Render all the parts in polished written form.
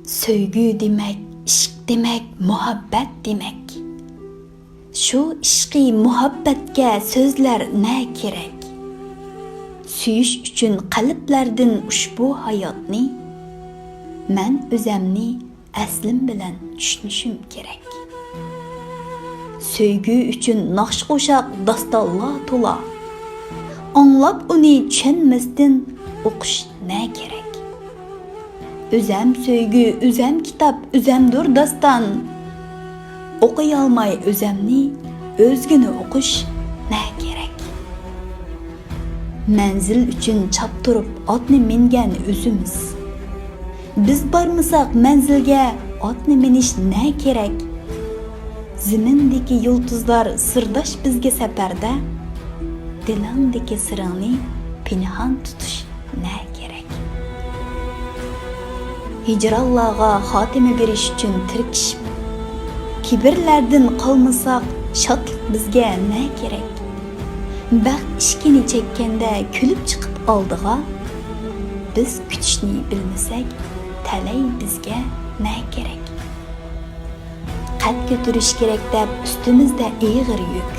Söygü demek, ishq demek, muhabbat demek. Şu ishqi muhabbatga so'zlar ne kerak? Suyish uchun qalblardan ushbu hayotni men o'zimni aslim bilan tushunishim kerak. Söygü uchun naqsh qo'shaq dastonlar to'la. Anglab uni tushunmasdan o'qish ne kerak? Özem söygü, özem kitap, özemdur dastan. Okuyalmay özemni, özgünü okuş ne gerek? Menzil üçün çaptırıp atni mingen özümüz. Biz barmısak menzilge atni miniş ne gerek? Zimindeki yıldızlar sırdaş bizge seferde, dilandaki sırani pinhan tutuş ne gerek? Hicrallaga xotimi berish uchun tirkishib, kibrlardan qolmasak, shodlik bizga ne kerak? Baxt ishkini chekkanda kulib chiqib oldiga, biz kutishni bilmasak, talay bizga ne kerak? Qad ko'tarish kerak deb ustimizda ig'ir yuk.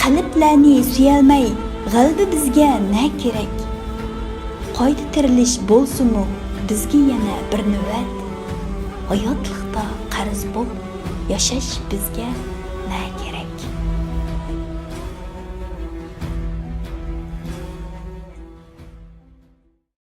Qalblarni suyalmay, g'albi bizga ne kerak? Qayta tirilish bo'lsinmi? Bizga yana bir navbat, hayotlikda qarz bo'lib yashash bizga ne kerak?